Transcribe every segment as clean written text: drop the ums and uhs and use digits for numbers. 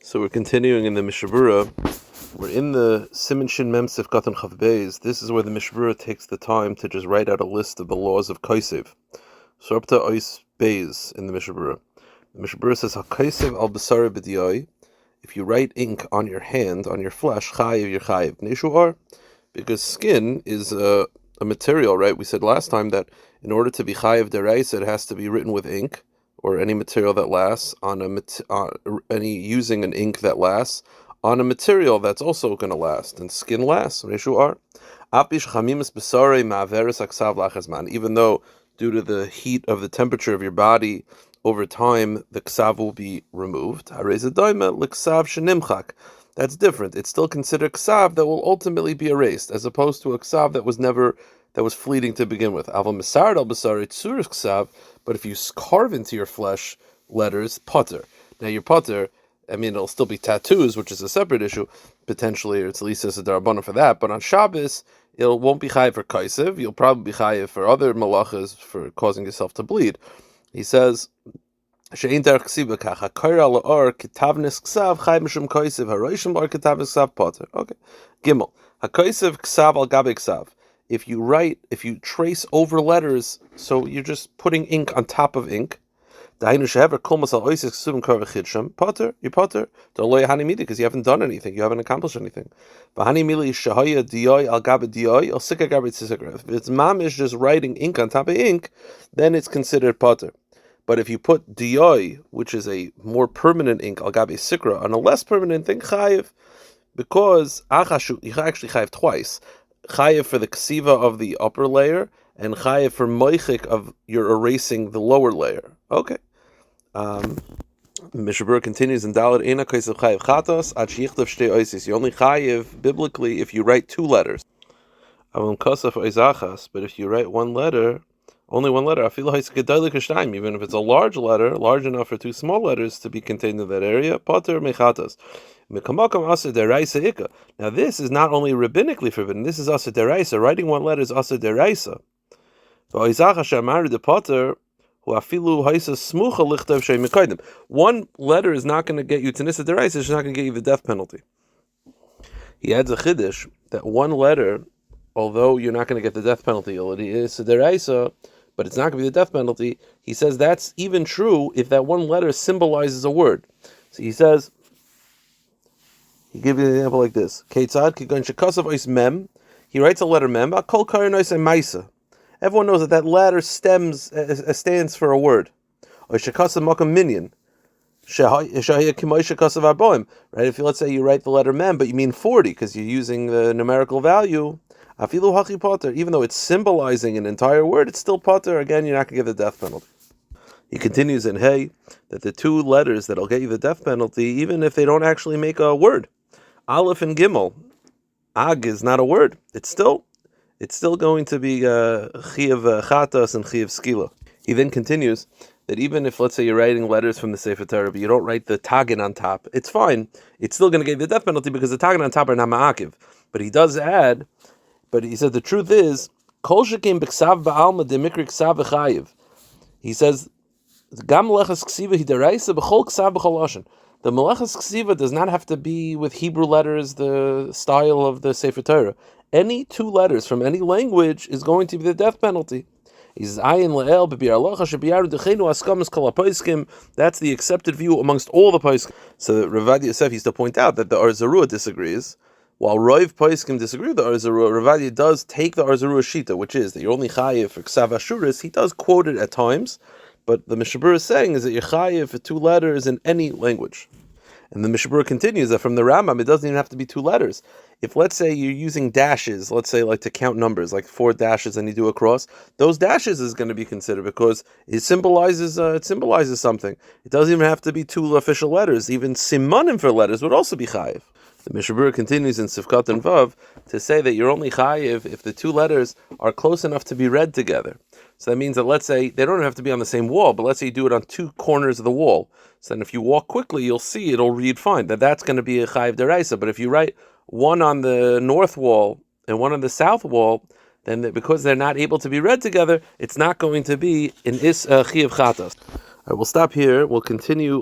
So we're continuing in the Mishnah Berurah. We're in the Siman Shin Mem Sif Katan Chav Beis. This is where the Mishnah Berurah takes the time to just write out a list of the laws of Kaisev. So up to Ois Beis in the Mishnah Berurah. The Mishnah Berurah says, HaKaisev al Basari B'diyai. If you write ink on your hand, on your flesh, Chayiv, you're Chayiv. Neshuar, because skin is a material, right? We said last time that in order to be Chayiv Deraisa, it has to be written with ink, or any material that lasts, using an ink that lasts, on a material that's also going to last, and skin lasts. Even though, due to the heat of the temperature of your body, over time, the ksav will be removed. That's different. It's still considered ksav that will ultimately be erased, as opposed to a ksav that was fleeting to begin with. But if you carve into your flesh letters, potter. Now your potter, it'll still be tattoos, which is a separate issue, potentially, or it's at least a darabana for that. But on Shabbos, it won't be chayiv for kaisev. You'll probably be chayiv for other malachas for causing yourself to bleed. He says, "She'ein derech ksiva kach hakayr al or kitavnis ksav chayiv mishum kaisev haroishim or kitavnis ksav potter." Okay, Gimel hakaisev ksav al gabe ksav. If you trace over letters, so you're just putting ink on top of ink. Potter, you potter, because you haven't done anything, you haven't accomplished anything. If it's mamish just writing ink on top of ink, then it's considered potter. But if you put diyoi, which is a more permanent ink, al gabe sikra, on a less permanent thing, chayiv, because you actually chayiv twice. Chayiv for the ksiva of the upper layer, and chayiv for moichik of you're erasing the lower layer. Okay. Mishnah Berurah continues in Dalet Eina Kaisev Chayiv Chatos Ad Sheichtav Shtei Oisis. You only chayiv biblically if you write two letters. Avon Kosef Oizachas, but if you write one letter, only one letter, Afilu Haisik Gedolik Hashtayim, even if it's a large letter, large enough for two small letters to be contained in that area, Potter Mechatos. Now this is not only rabbinically forbidden, this is asa deraisa. Writing one letter is asa deraisa. One letter is not going to get you to nisa deraisa, it's not going to get you the death penalty. He adds a chiddush that one letter, although you're not going to get the death penalty, it is a deraisa, but it's not going to be the death penalty. He says that's even true if that one letter symbolizes a word. So he says, he gives you an example like this. He writes a letter mem. Everyone knows that letter stands for a word. Right? If let's say you write the letter mem, but you mean 40 because you're using the numerical value, even though it's symbolizing an entire word, it's still potter. Again, you're not going to get the death penalty. He continues in Hey that the two letters that'll get you the death penalty, even if they don't actually make a word, Aleph and Gimel, Ag is not a word. It's still going to be Chiyuv Chatas and Chiyuv Skila. He then continues that even if, let's say, you're writing letters from the Sefer Torah, but you don't write the Tagin on top, it's fine. It's still going to get the death penalty because the Tagin on top are not Ma'akiv. But he does add, but he said the truth is, Kol Shekim B'Ksav Ba'alma Demikri Ksav V'Chayiv. He says, Gam Melechas Ksiva Hidaraisa B'Chol Ksav B'Chol Lashon. The Melechas Ksiva does not have to be with Hebrew letters, the style of the Sefer Torah. Any two letters from any language is going to be the death penalty. That's the accepted view amongst all the poskim. So Rabbi Yosef used to point out that the Or Zarua disagrees. While Rav poskim disagree with the Or Zarua, Rabbi does take the Or Zarua shita, which is that you're only chayiv for Ksav Ashuris. He does quote it at times. But the Mishnah Berurah is saying is that you're chayiv for two letters in any language. And the Mishnah Berurah continues that from the Rambam, it doesn't even have to be two letters. If, let's say, you're using dashes, let's say, like to count numbers, like 4 dashes and you do a cross, those dashes is going to be considered because it symbolizes something. It doesn't even have to be two official letters. Even simanim for letters would also be chayiv. The Mishnah Berurah continues in Sifkat and Vav to say that you're only chayiv if the two letters are close enough to be read together. So that means that, let's say, they don't have to be on the same wall, but let's say you do it on two corners of the wall. So then if you walk quickly, you'll see it'll read fine. That's going to be a chayiv deraisa. But if you write one on the north wall and one on the south wall, then because they're not able to be read together, it's not going to be an chiyuv chatas. We'll stop here. We'll continue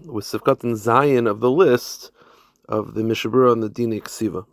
with Zakutinsky Zion of the list of the Mishnah Berurah and the Dina Ksiva.